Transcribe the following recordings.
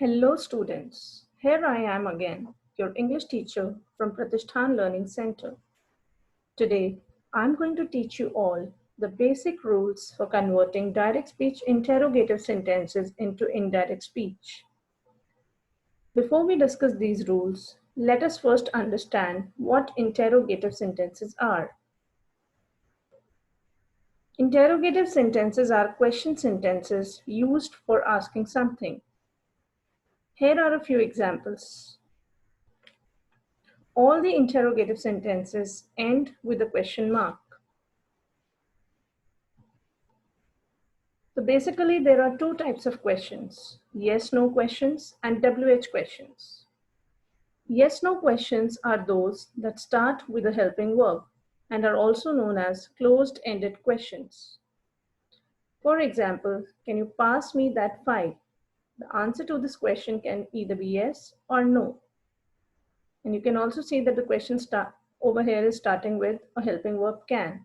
Hello students, here I am again, your English teacher from Pratishthan Learning Center. Today, I'm going to teach you all the basic rules for converting direct speech interrogative sentences into indirect speech. Before we discuss these rules, let us first understand what interrogative sentences are. Interrogative sentences are question sentences used for asking something. Here are a few examples. All the interrogative sentences end with a question mark. So basically, there are two types of questions, yes-no questions and WH questions. Yes-no questions are those that start with a helping verb and are also known as closed-ended questions. For example, can you pass me that file? The answer to this question can either be yes or no. And you can also see that the question over here is starting with a helping verb can.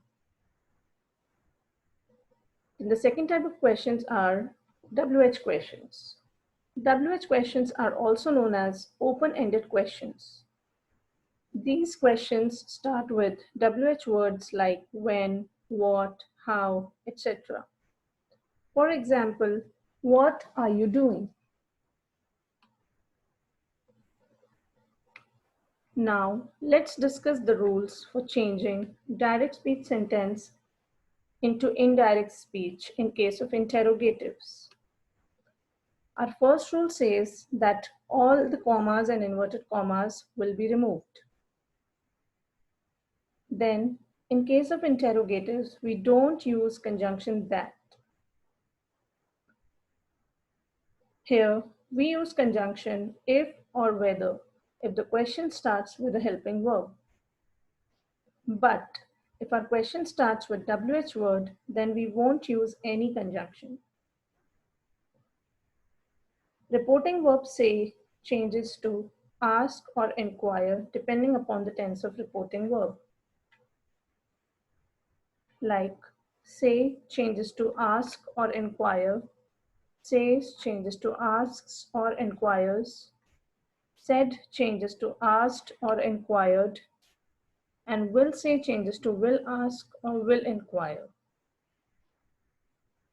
And the second type of questions are WH questions. WH questions are also known as open-ended questions. These questions start with WH words like when, what, how, etc. For example, what are you doing? Now, let's discuss the rules for changing direct speech sentence into indirect speech in case of interrogatives. Our first rule says that all the commas and inverted commas will be removed. Then, in case of interrogatives, we don't use conjunction that. Here, we use conjunction if or whether if the question starts with a helping verb. But if our question starts with WH word, then we won't use any conjunction. Reporting verb say changes to ask or inquire depending upon the tense of reporting verb. Like say changes to ask or inquire, says changes to asks or inquires, said changes to asked or inquired, and will say changes to will ask or will inquire.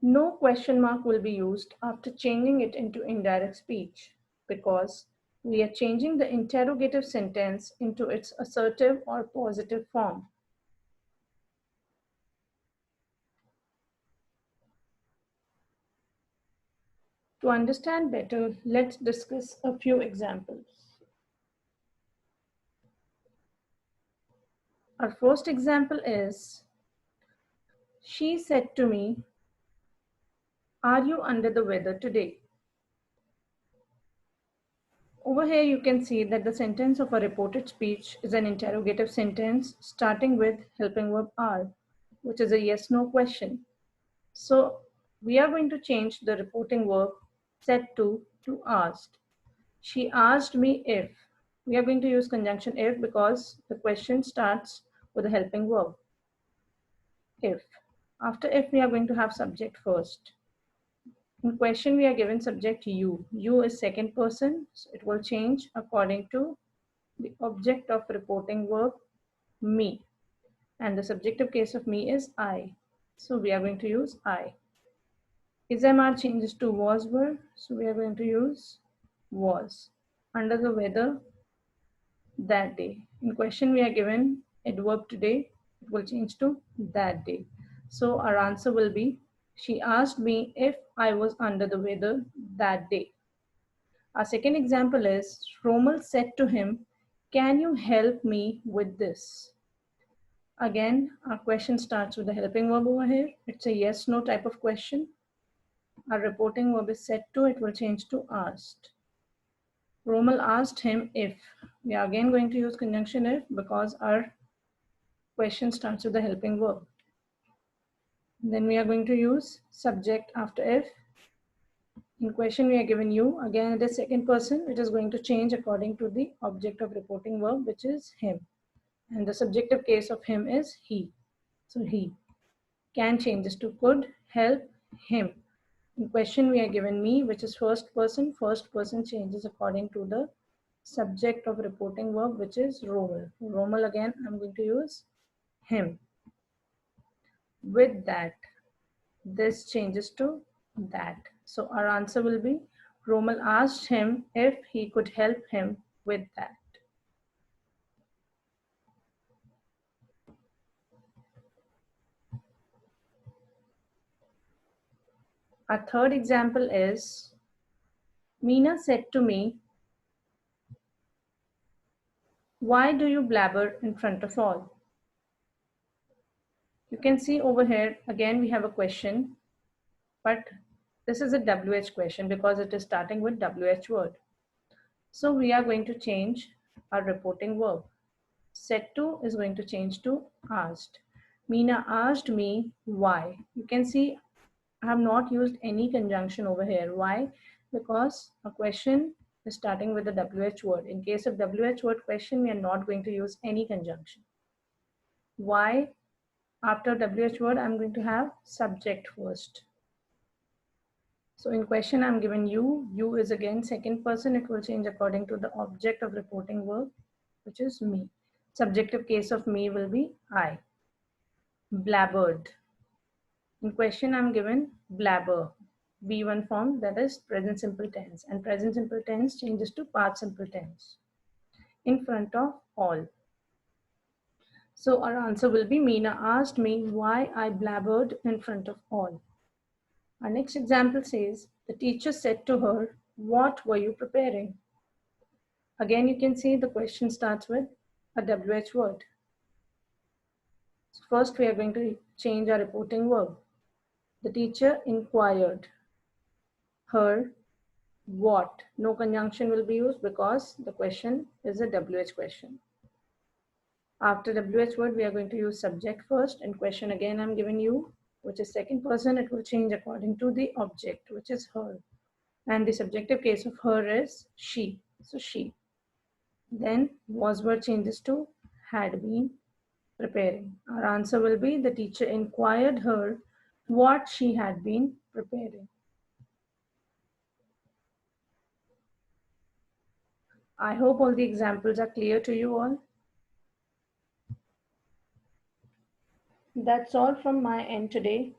No question mark will be used after changing it into indirect speech because we are changing the interrogative sentence into its assertive or positive form. To understand better, let's discuss a few examples. Our first example is, she said to me, are you under the weather today? Over here you can see that the sentence of a reported speech is an interrogative sentence starting with helping verb are, which is a yes-no question. So we are going to change the reporting verb said to asked. She asked me if. We are going to use conjunction if because the question starts with a helping verb. If. After if, we are going to have subject first. In question, we are given subject you. You is second person, so it will change according to the object of reporting verb me. And the subjective case of me is I. So we are going to use I. Is MR changes to was were, so we are going to use was. Under the weather that day. In question, we are given adverb today, it will change to that day. So our answer will be, she asked me if I was under the weather that day. Our second example is, Romal said to him, can you help me with this? Again, our question starts with a helping verb over here. It's a yes-no type of question. Our reporting verb is said to, it will change to asked. Romal asked him if. We are again going to use conjunction if because our question starts with the helping verb. Then we are going to use subject after if. In question we are given you. Again it is second person, which is going to change according to the object of reporting verb, which is him. And the subjective case of him is he. So he. Can changes to could help him. In question, we are given me, which is first person. First person changes according to the subject of reporting verb, which is Romal. Romal, again, I'm going to use him. With that, this changes to that. So our answer will be Romal asked him if he could help him with that. Our third example is Meena said to me, "Why do you blabber in front of all?" You can see over here, again, we have a question, but this is a WH question because it is starting with WH word. So we are going to change our reporting verb. Said to is going to change to asked. Meena asked me why. You can see I have not used any conjunction over here. Why? Because a question is starting with the WH word. In case of WH word question, we are not going to use any conjunction. Why? After WH word, I'm going to have subject first. So in question, I'm given you. You is again second person. It will change according to the object of reporting verb, which is me. Subjective case of me will be I. Blabbered. In question, I'm given blabber. B1 form, that is present simple tense. And present simple tense changes to past simple tense. In front of all. So our answer will be Meena asked me why I blabbered in front of all. Our next example says, the teacher said to her, "What were you preparing?" Again, you can see the question starts with a WH word. So first, we are going to change our reporting verb. The teacher inquired her what. No conjunction will be used because the question is a WH question. After WH word, we are going to use subject first, and question again I'm giving you, which is second person. It will change according to the object, which is her. And the subjective case of her is she. So she. Then was word changes to had been preparing. Our answer will be the teacher inquired her what she had been preparing. I hope all the examples are clear to you all. That's all from my end today.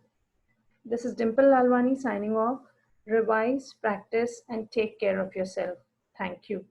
This is Dimple Lalwani signing off. Revise, practice, and take care of yourself. Thank you.